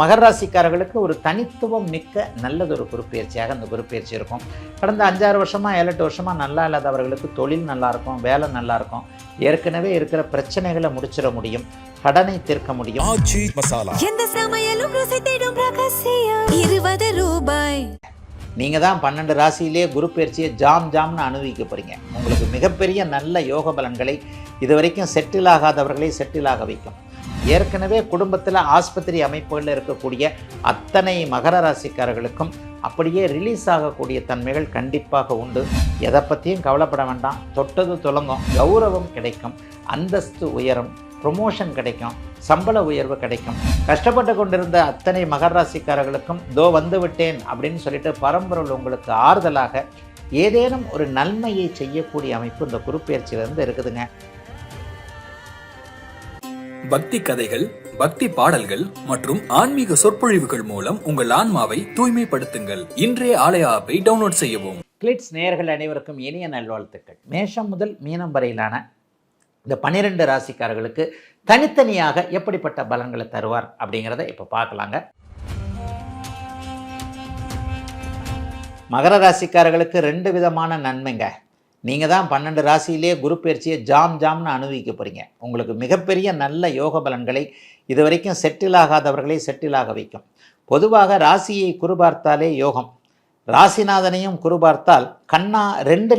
மகர ராசிக்காரர்களுக்கு ஒரு தனித்துவம் மிக்க நல்லதொரு குருப்பெயர்ச்சியாக அந்த குருப்பெயர்ச்சி இருக்கும். கடந்த 5-6 வருஷமா 7-8 வருஷமா நல்லா இல்லாதவர்களுக்கு தொழில் நல்லா இருக்கும், வேலை நல்லா இருக்கும், ஏற்கனவே இருக்கிற பிரச்சனைகளை முடிச்சிட முடியும், கடனை தீர்க்க முடியும். எந்த சமையலும் ருசி தேடும் ரகசியம் 20 ரூபாய். நீங்கள் தான் 12 ராசியிலே குரு பயிற்சியை ஜாம்னு அனுபவிக்க போகிறீங்க. உங்களுக்கு மிகப்பெரிய நல்ல யோக பலன்களை இதுவரைக்கும் செட்டில் ஆகாதவர்களை செட்டில் ஆக வைக்கும். ஏற்கனவே குடும்பத்தில் ஆஸ்பத்திரி அமைப்புகளில் இருக்கக்கூடிய அத்தனை மகர ராசிக்காரர்களுக்கும் அப்படியே ரிலீஸ் ஆகக்கூடிய தன்மைகள் கண்டிப்பாக உண்டு. எதை பற்றியும் கவலைப்பட வேண்டாம். தொட்டது துலங்கும், கௌரவம் கிடைக்கும், அந்தஸ்து உயரும், ப்ரொமோஷன் கிடைக்கும், சம்பள உயர்வு கிடைக்கும். கஷ்டப்பட்டு கொண்டிருந்த அத்தனை மகர ராசிக்காரர்களுக்கும் தோ வந்து விட்டேன் அப்படின்னு சொல்லிட்டு பரம்பொருள் உங்களுக்கு ஆறுதலாக ஏதேனும் ஒரு நன்மையை செய்யக்கூடிய அமைப்பு இந்த குருப்பெயர்ச்சியிலிருந்து இருக்குதுங்க. பக்தி கதைகள், பக்தி பாடல்கள் மற்றும் ஆன்மீக சொற்பொழிவுகள் மூலம் உங்கள் ஆன்மாவை தூய்மைப்படுத்துங்கள். இன்றைய ஆலய ஆப்பை டவுன்லோட் செய்யவும். கிளிட்ஸ் நேயர்கள் அனைவருக்கும் இனிய நல்வாழ்த்துக்கள். மேஷம் முதல் மீனம் வரையிலான இந்த 12 ராசிக்காரர்களுக்கு தனித்தனியாக எப்படிப்பட்ட பலன்களை தருவார் அப்படிங்கிறத இப்போ பார்க்கலாங்க. மகர ராசிக்காரர்களுக்கு 2 விதமான நன்மைங்க. நீங்கள் தான் 12 ராசியிலே குரு பயிற்சியை ஜாம்னு அனுபவிக்க போகிறீங்க. உங்களுக்கு மிகப்பெரிய நல்ல யோக பலன்களை இதுவரைக்கும் செட்டில் ஆகாதவர்களை செட்டில் ஆக வைக்கும். பொதுவாக ராசியை குரு பார்த்தாலே யோகம். ராசிநாதனையும் குரு பார்த்தால் கண்ணா 2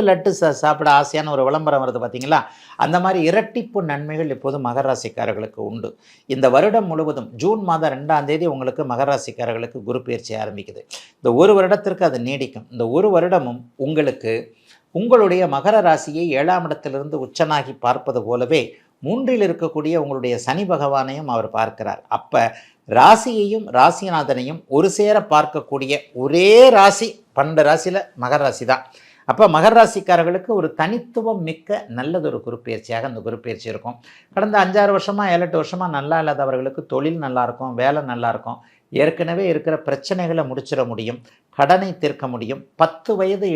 லட்டு சாப்பிட ஆசையான ஒரு விளம்பரம் வருது பார்த்தீங்களா? அந்த மாதிரி இரட்டிப்பு நன்மைகள் இப்போது மகர ராசிக்காரர்களுக்கு உண்டு. இந்த வருடம் முழுவதும் ஜூன் மாதம் 2ஆம் தேதி உங்களுக்கு மகர ராசிக்காரர்களுக்கு குரு பயிற்சி ஆரம்பிக்குது. இந்த ஒரு வருடத்திற்கு அது நீடிக்கும். இந்த ஒரு வருடமும் உங்களுக்கு உங்களுடைய மகர ராசியை 7ஆம் இடத்திலிருந்து உச்சனாகி பார்ப்பது போலவே 3இல் இருக்கக்கூடிய உங்களுடைய சனி பகவானையும் அவர் பார்க்கிறார். அப்போ ராசியையும் ராசிநாதனையும் ஒரு சேர பார்க்கக்கூடிய ஒரே ராசி 12 ராசியில் மகர ராசி தான். அப்போ மகர ராசிக்காரர்களுக்கு ஒரு தனித்துவம் மிக்க நல்லதொரு குருப்பெயர்ச்சியாக அந்த குருப்பெயர்ச்சி இருக்கும். கடந்த 5-6 வருஷமாக 7-8 வருஷமாக நல்லா இல்லாதவர்களுக்கு தொழில் நல்லாயிருக்கும், வேலை நல்லாயிருக்கும், ஏற்கனவே இருக்கிற பிரச்சனைகளை முடிச்சிட முடியும், கடனை தீர்க்க முடியும். 10 வயது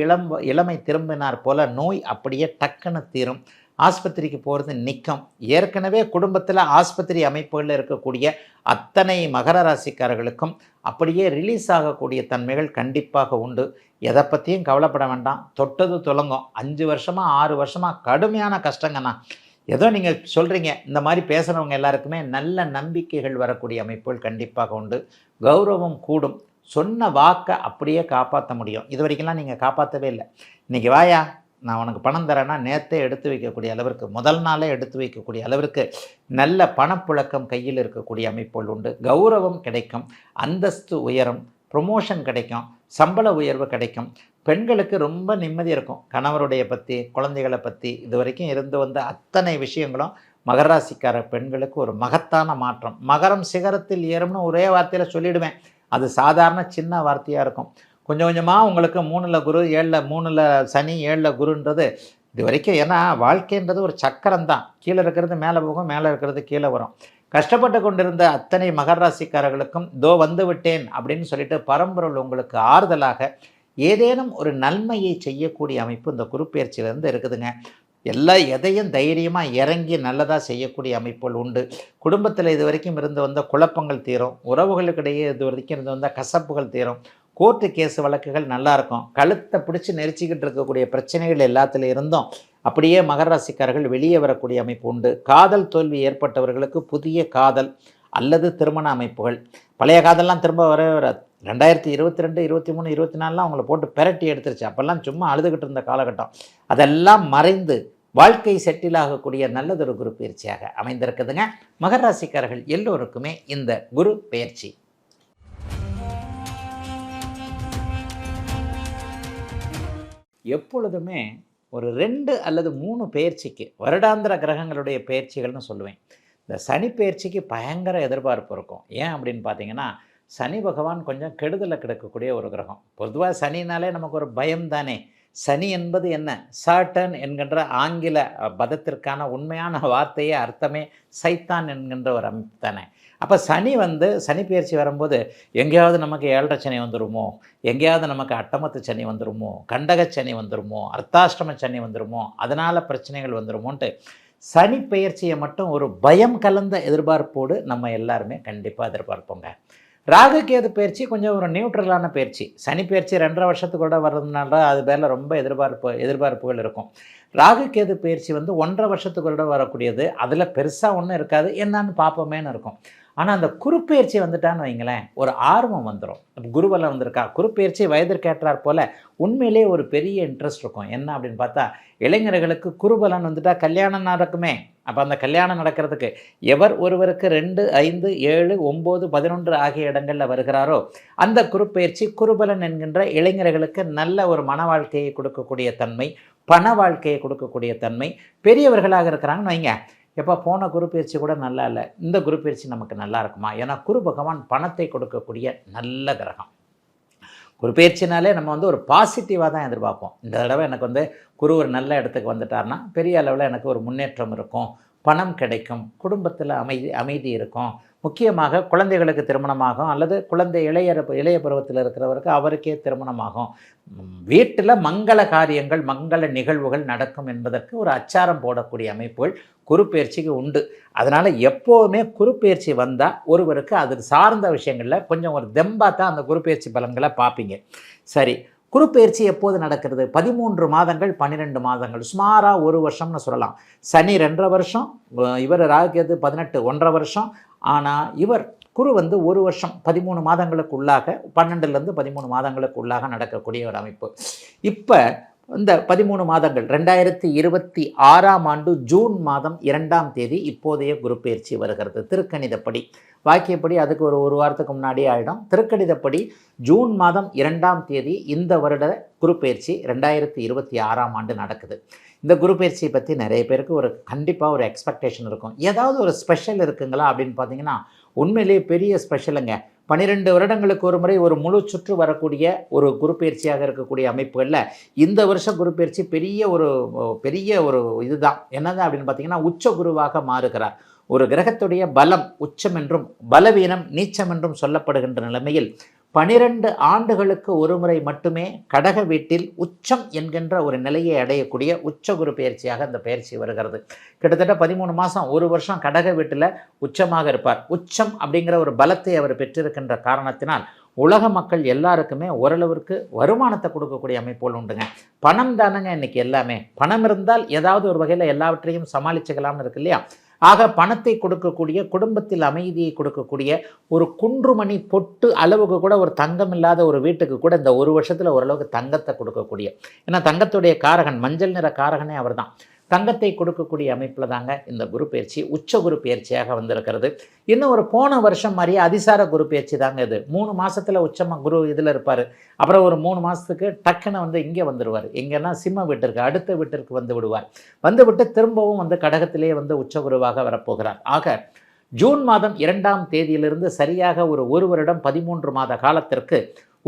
இளமை திரும்பினார் போல நோய் அப்படியே டக்குன்னு தீரும், ஆஸ்பத்திரிக்கு போகிறது நிற்கும். ஏற்கனவே குடும்பத்தில் ஆஸ்பத்திரி அமைப்புகளில் இருக்கக்கூடிய அத்தனை மகர ராசிக்காரர்களுக்கும் அப்படியே ரிலீஸ் ஆகக்கூடிய தன்மைகள் கண்டிப்பாக உண்டு. எதை பற்றியும் கவலைப்பட வேண்டாம். தொட்டது துலங்கும். 5 வருஷமாக 6 வருஷமாக கடுமையான கஷ்டங்கண்ணா. ஏதோ நீங்கள் சொல்கிறீங்க. இந்த மாதிரி பேசுகிறவங்க எல்லாருக்குமே நல்ல நம்பிக்கைகள் வரக்கூடிய அமைப்புகள் கண்டிப்பாக உண்டு. கௌரவம் கூடும். சொன்ன வாக்கை அப்படியே காப்பாற்ற முடியும். இது வரைக்கும்லாம் நீங்கள் காப்பாற்றவே இல்லை. இன்றைக்கி வாயா நான் உனக்கு பணம் தரேன்னா நேற்றே எடுத்து வைக்கக்கூடிய அளவிற்கு, முதல் நாளே எடுத்து வைக்கக்கூடிய அளவிற்கு நல்ல பணப்புழக்கம் கையில் இருக்கக்கூடிய அமைப்புகள் உண்டு. கௌரவம் கிடைக்கும், அந்தஸ்து உயரும், ப்ரொமோஷன் கிடைக்கும், சம்பள உயர்வு கிடைக்கும். பெண்களுக்கு ரொம்ப நிம்மதி இருக்கும். கணவருடைய பற்றி, குழந்தைகளை பற்றி இது வரைக்கும் இருந்து வந்த அத்தனை விஷயங்களும் மகராசிக்கார பெண்களுக்கு ஒரு மகத்தான மாற்றம். மகரம் சிகரத்தில் ஏறும்னு ஒரே வார்த்தையில் சொல்லிவிடுவேன். அது சாதாரண சின்ன வார்த்தையாக இருக்கும். கொஞ்சம் கொஞ்சமாக உங்களுக்கு 3ல் குரு, 3ல் சனி, 7ல் குருன்றது இது வரைக்கும். ஏன்னா வாழ்க்கைன்றது ஒரு சக்கரம் தான். கீழே இருக்கிறது மேலே போகும், மேலே இருக்கிறது கீழே வரும். கஷ்டப்பட்டு கொண்டிருந்த அத்தனை மகர ராசிக்காரர்களுக்கும் தோ வந்து விட்டேன் அப்படின்னு சொல்லிட்டு பரம்பொருள் உங்களுக்கு ஆறுதலாக ஏதேனும் ஒரு நன்மையை செய்யக்கூடிய அமைப்பு இந்த குருப்பெயர்ச்சியிலேருந்து இருக்குதுங்க. எதையும் தைரியமாக இறங்கி நல்லதாக செய்யக்கூடிய அமைப்புகள் உண்டு. குடும்பத்தில் இது வரைக்கும் இருந்து வந்த குழப்பங்கள் தீரும். உறவுகளுக்கிடையே இது வரைக்கும் இருந்து வந்த கசப்புகள் தீரும். கோர்ட்டு கேஸ் வழக்குகள் நல்லாயிருக்கும். கழுத்தை பிடிச்சி நெரிச்சிக்கிட்டு இருக்கக்கூடிய பிரச்சனைகள் எல்லாத்துல இருந்தும் அப்படியே மகர ராசிக்காரர்கள் வெளியே வரக்கூடிய அமைப்பு உண்டு. காதல் தோல்வி ஏற்பட்டவர்களுக்கு புதிய காதல் அல்லது திருமண அமைப்புகள். பழைய காதல்லாம் திரும்ப வராது. 2022, 23, 24 அவங்கள போட்டு பெரட்டி எடுத்துருச்சு. அப்போல்லாம் சும்மா அழுதுகிட்டு இருந்த காலகட்டம். அதெல்லாம் மறைந்து வாழ்க்கை செட்டில் ஆகக்கூடிய நல்லதொரு குரு பயிற்சியாக அமைந்திருக்குதுங்க. மகர ராசிக்காரர்கள் எல்லோருக்குமே இந்த குரு பயிற்சி எப்பொழுதுமே ஒரு 2 அல்லது 3 பயிற்சிக்கு வருடாந்திர கிரகங்களுடைய பயிற்சிகள்னு சொல்லுவேன். இந்த சனி பயிற்சிக்கு பயங்கர எதிர்பார்ப்பு இருக்கும். ஏன் அப்படின்னு பார்த்தீங்கன்னா, சனி பகவான் கொஞ்சம் கெடுதலை கிடக்கக்கூடிய ஒரு கிரகம். பொதுவாக சனினாலே நமக்கு ஒரு பயம் தானே. சனி என்பது என்ன? சாட்டன் என்கின்ற ஆங்கில பதத்திற்கான உண்மையான வார்த்தையே அர்த்தமே சைத்தான் என்கின்ற ஒரு அமைப்பு தானே. அப்போ சனி பயிற்சி வரும்போது எங்கேயாவது நமக்கு 7.5 சனி வந்துடுமோ, எங்கேயாவது நமக்கு அட்டமத்து சனி வந்துடுமோ, கண்டக சனி வந்துடுமோ, அர்த்தாஷ்டம சனி வந்துடுமோ, அதனால் பிரச்சனைகள் வந்துடுமோன்ட்டு சனி பெயர்ச்சியை மட்டும் ஒரு பயம் கலந்த எதிர்பார்ப்போடு நம்ம எல்லாருமே கண்டிப்பாக எதிர்பார்ப்போங்க. ராகு கேது பயிற்சி கொஞ்சம் ஒரு நியூட்ரலான பயிற்சி. சனி பயிற்சி 2.5 வருஷத்துக்கூட வர்றதுனால அது பேரில் ரொம்ப எதிர்பார்ப்புகள் இருக்கும். ராகு கேது பயிற்சி வந்து 1.5 வருஷத்துக்கூட வரக்கூடியது. அதில் பெருசாக ஒன்றும் இருக்காது, என்னன்னு பார்ப்போமேன்னு இருக்கும். ஆனால் அந்த குருப்பெயர்ச்சி வந்துட்டான்னு வைங்களேன், ஒரு ஆர்வம் வந்துடும். குருவெல்லாம் வந்திருக்கா, குருப்பெயர்ச்சி வயதிற்கேற்றாற் போல் உண்மையிலே ஒரு பெரிய இன்ட்ரெஸ்ட் இருக்கும். என்ன அப்படின்னு பார்த்தா, இளைஞர்களுக்கு குருபலன் வந்துட்டால் கல்யாணம் நடக்குமே. அப்போ அந்த கல்யாணம் நடக்கிறதுக்கு எவர் ஒருவருக்கு 2, 5, 7, 9, 11 ஆகிய இடங்களில் வருகிறாரோ அந்த குருப்பெயர்ச்சி குருபலன் என்கின்ற இளைஞர்களுக்கு நல்ல ஒரு மன வாழ்க்கையை கொடுக்கக்கூடிய தன்மை, பண வாழ்க்கையை கொடுக்கக்கூடிய தன்மை. பெரியவர்களாக இருக்கிறாங்கன்னு வைங்க, எப்போ போன குரு பயிற்சி கூட நல்லா இல்லை, இந்த குரு பயிற்சி நமக்கு நல்லா இருக்குமா? ஏன்னா குரு பகவான் பணத்தை கொடுக்கக்கூடிய நல்ல கிரகம். குரு பயிற்சினாலே நம்ம வந்து ஒரு பாசிட்டிவாக தான் எதிர்பார்ப்போம். இந்த தடவை எனக்கு வந்து குரு ஒரு நல்ல இடத்துக்கு வந்துட்டார்னா பெரிய அளவில் எனக்கு ஒரு முன்னேற்றம் இருக்கும், பணம் கிடைக்கும், குடும்பத்தில் அமைதி இருக்கும். முக்கியமாக குழந்தைகளுக்கு திருமணமாகும், அல்லது குழந்தை இளைய பருவத்தில் இருக்கிறவருக்கு அவருக்கே திருமணமாகும். வீட்டில் மங்கள காரியங்கள், மங்கள நிகழ்வுகள் நடக்கும் என்பதற்கு ஒரு அச்சாரம் போடக்கூடிய அமைப்புகள் குருப்பெயர்ச்சிக்கு உண்டு. அதனால் எப்போவுமே குருப்பெயர்ச்சி வந்தால் ஒருவருக்கு அது சார்ந்த விஷயங்களில் கொஞ்சம் ஒரு தெம்பாக தான் அந்த குருப்பெயர்ச்சி பலன்களை பார்ப்பீங்க. சரி, குருப்பெயர்ச்சி எப்போது நடக்கிறது? 13 மாதங்கள் 12 மாதங்கள், சுமாராக 1 வருஷம்னு சொல்லலாம். சனி 2.5 வருஷம், இவர் ராகுகேது 18 1.5 வருஷம். ஆனால் இவர் குரு வந்து 1 வருஷம் 13 மாதங்களுக்கு உள்ளாக, 12லேருந்து 13 மாதங்களுக்கு உள்ளாக நடக்கக்கூடிய ஒரு அமைப்பு. இப்போ இந்த 13 மாதங்கள் 2026ஆம் ஆண்டு ஜூன் மாதம் 2ஆம் தேதி இப்போதைய குருப்பெயர்ச்சி வருகிறது. திருக்கணிதப்படி, வாக்கியப்படி அதுக்கு ஒரு வாரத்துக்கு முன்னாடியே ஆகிடும். திருக்கணிதப்படி ஜூன் மாதம் 2ஆம் தேதி இந்த வருட குருப்பெயர்ச்சி 2026ஆம் ஆண்டு நடக்குது. இந்த குருப்பெயர்ச்சியை பற்றி நிறைய பேருக்கு கண்டிப்பாக ஒரு எக்ஸ்பெக்டேஷன் இருக்கும். ஏதாவது ஒரு ஸ்பெஷல் இருக்குங்களா அப்படின்னு பார்த்தீங்கன்னா, உண்மையிலேயே பெரிய ஸ்பெஷலுங்க. 12 வருடங்களுக்கு ஒரு முறை ஒரு முழு சுற்று வரக்கூடிய ஒரு குருப்பெயர்ச்சியாக இருக்கக்கூடிய அமைப்புகளில் இந்த வருஷம் குருப்பெயர்ச்சி பெரிய ஒரு இதுதான். என்னது அப்படின்னு பார்த்தீங்கன்னா, உச்ச குருவாக மாறுகிறார். ஒரு கிரகத்துடைய பலம் உச்சம் என்றும் பலவீனம் நீச்சம் என்றும் சொல்லப்படுகின்ற நிலைமையில் 12 ஆண்டுகளுக்கு ஒரு முறை மட்டுமே கடக வீட்டில் உச்சம் என்கின்ற ஒரு நிலையை அடையக்கூடிய உச்ச குரு பயிற்சியாக அந்த பயிற்சி வருகிறது. கிட்டத்தட்ட 13 மாதம் 1 வருஷம் கடக வீட்டில் உச்சமாக இருப்பார். உச்சம் அப்படிங்கிற ஒரு பலத்தை அவர் பெற்றிருக்கின்ற காரணத்தினால் உலக மக்கள் எல்லாருக்குமே ஓரளவிற்கு வருமானத்தை கொடுக்கக்கூடிய அமைப்புகள் உண்டுங்க. பணம் தானங்க இன்றைக்கி எல்லாமே. பணம் இருந்தால் ஏதாவது ஒரு வகையில் எல்லாவற்றையும் சமாளிச்சுக்கலாம்னு இருக்கு இல்லையா? ஆக பணத்தை கொடுக்கக்கூடிய, குடும்பத்தில் அமைதியை கொடுக்கக்கூடிய, ஒரு குன்றுமணி பொட்டு அளவுக்கு கூட ஒரு தங்கம் இல்லாத ஒரு வீட்டுக்கு கூட இந்த 1 வருஷத்தில் ஓரளவுக்கு தங்கத்தை கொடுக்கக்கூடிய, ஏன்னா தங்கத்துடைய காரகன், மஞ்சள் நிற காரகனே அவர் தான். தங்கத்தை கொடுக்கக்கூடிய அமைப்பில் தாங்க இந்த குரு பயிற்சி உச்ச குரு பயிற்சியாக வந்திருக்கிறது. இன்னும் ஒரு போன வருஷம் மாதிரியே அதிசார குரு பயிற்சி தாங்க இது. 3 மாதத்தில் உச்சமாக குரு இதில் இருப்பார். அப்புறம் ஒரு 3 மாதத்துக்கு டக்குன்னு வந்து இங்கே வந்துடுவார். எங்கன்னா சிம்ம வீட்டிற்கு, அடுத்த வீட்டிற்கு வந்து விடுவார். வந்து விட்டு திரும்பவும் வந்து கடகத்திலே வந்து உச்ச குருவாக வரப்போகிறார். ஆக ஜூன் மாதம் 2ஆம் தேதியிலிருந்து சரியாக ஒரு வருடம் 13 மாத காலத்திற்கு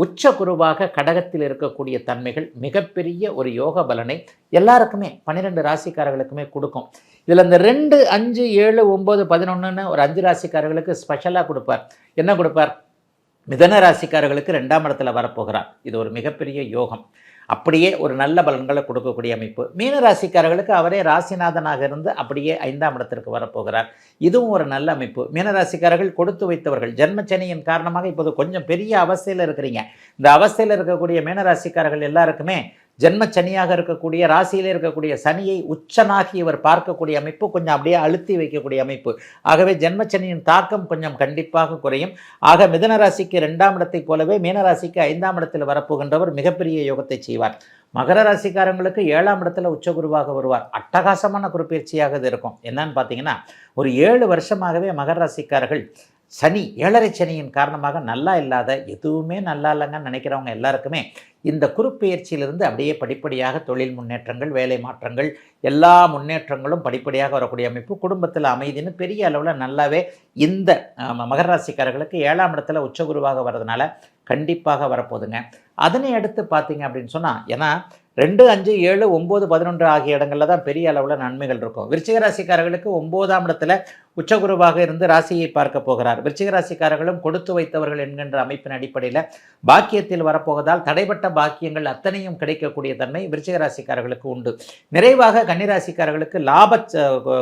உச்ச குருவாக கடகத்தில் இருக்கக்கூடிய தன்மைகள் மிகப்பெரிய ஒரு யோக பலனை எல்லாருக்குமே 12 ராசிக்காரர்களுக்குமே கொடுக்கும். இதில் இந்த 2, 5, 7, 9, 11ன்னு ஒரு 5 ராசிக்காரர்களுக்கு ஸ்பெஷலாக கொடுப்பார். என்ன கொடுப்பார்? மிதன ராசிக்காரர்களுக்கு 2ஆம் இடத்துல வரப்போகிறார். இது ஒரு மிகப்பெரிய யோகம். அப்படியே ஒரு நல்ல பலன்களை கொடுக்கக்கூடிய அமைப்பு. மீன ராசிக்காரர்களுக்கு அவரே ராசிநாதனாக இருந்து அப்படியே 5ஆம் இடத்திற்கு வரப்போகிறார். இதுவும் ஒரு நல்ல அமைப்பு. மீனராசிக்காரர்கள் கொடுத்து வைத்தவர்கள். ஜென்மச்சனியின் காரணமாக இப்போது கொஞ்சம் பெரிய அவஸ்தையில் இருக்கிறீங்க. இந்த அவஸ்தையில் இருக்கக்கூடிய மீனராசிக்காரர்கள் எல்லாருக்குமே ஜென்மச்சனியாக இருக்கக்கூடிய, ராசியிலே இருக்கக்கூடிய சனியை உச்சனாகி இவர் பார்க்கக்கூடிய அமைப்பு, கொஞ்சம் அப்படியே அழுத்தி வைக்கக்கூடிய அமைப்பு. ஆகவே ஜென்மச்சனியின் தாக்கம் கொஞ்சம் கண்டிப்பாக குறையும். ஆக மிதன ராசிக்கு 2ஆம் இடத்தை போலவே மீனராசிக்கு 5ஆம் இடத்தில் வரப்போகின்றவர் மிகப்பெரிய யோகத்தை செய்வார். மகர ராசிக்காரங்களுக்கு 7ஆம் இடத்துல உச்சகுருவாக வருவார். அட்டகாசமான குருப்பெயர்ச்சியாக இது இருக்கும். என்னன்னு பார்த்தீங்கன்னா, ஒரு 7 வருஷமாகவே மகர ராசிக்காரர்கள் சனி, 7.5 சனியின் காரணமாக நல்லா இல்லாத, எதுவுமே நல்லா இல்லைங்கன்னு நினைக்கிறவங்க எல்லாருக்குமே இந்த குருப்பெயர்ச்சியிலிருந்து அப்படியே படிப்படியாக தொழில் முன்னேற்றங்கள், வேலை மாற்றங்கள், எல்லா முன்னேற்றங்களும் படிப்படியாக வரக்கூடிய அமைப்பு. குடும்பத்தில் அமைதின்னு பெரிய அளவில் நல்லாவே இந்த மகர ராசிக்காரர்களுக்கு 7ஆம் இடத்துல உச்சகுருவாக வர்றதுனால கண்டிப்பாக வரப்போகுதுங்க. அதனை அடுத்து பார்த்தீங்க அப்படின்னு சொன்னால், ஏன்னா 2, 5, 7, 9, 11 ஆகிய இடங்களில் தான் பெரிய அளவில் நன்மைகள் இருக்கும். விருச்சிக ராசிக்காரர்களுக்கு 9ஆம் இடத்துல உச்சகுருவாக இருந்து ராசியை பார்க்க போகிறார். விருச்சிக ராசிக்காரர்களும் கொடுத்து வைத்தவர்கள் என்கின்ற அமைப்பின் அடிப்படையில் பாக்கியத்தில் வரப்போவதால் தடைப்பட்ட பாக்கியங்கள் அத்தனையும் கிடைக்கக்கூடிய தன்மை விருச்சிக ராசிக்காரர்களுக்கு உண்டு. நிறைவாக கன்னிராசிக்காரர்களுக்கு லாப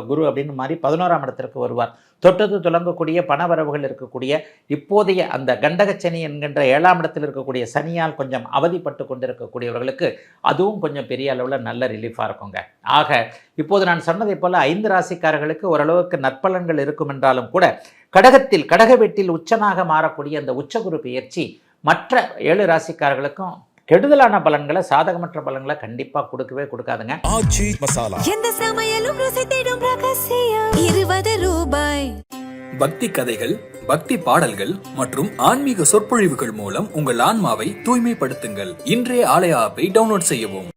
குரு அப்படின்னு மாதிரி 11ஆம் இடத்திற்கு வருவார். தொட்டது துலங்கக்கூடிய பணவரவுகள் இருக்கக்கூடிய இப்போதைய அந்த கண்டகச்சனி என்கின்ற 7ஆம் இடத்தில் இருக்கக்கூடிய சனியால் கொஞ்சம் அவதிப்பட்டு கொண்டிருக்கக்கூடியவர்களுக்கு அதுவும் கொஞ்சம் பெரிய அளவில் நல்ல ரிலீஃபாக இருக்குங்க. ஆக இப்போது நான் சொன்னதை போல் 5 ராசிக்காரர்களுக்கு ஓரளவுக்கு நற்பலன்கள் இருக்கும் என்றாலும் கூட கடக வீட்டில் உச்சனாக மாறக்கூடிய அந்த உச்சகுரு பெயர்ச்சி மற்ற 7 ராசிக்காரர்களுக்கும் கெடுதலான பலன்களை, சாதகமற்ற பலன்களை கண்டிப்பா கொடுக்காதுங்க. ஆச்சி மசாலா. எந்த சமையலும் ருசி தேடும் ரகசியம். 20 ரூபாய். பக்தி கதைகள், பக்தி பாடல்கள் மற்றும் ஆன்மீக சொற்பொழிவுகள் மூலம் உங்கள் ஆன்மாவை தூய்மைப்படுத்துங்கள். இன்றைய ஆலய ஆப்பை டவுன்லோட் செய்யவும்.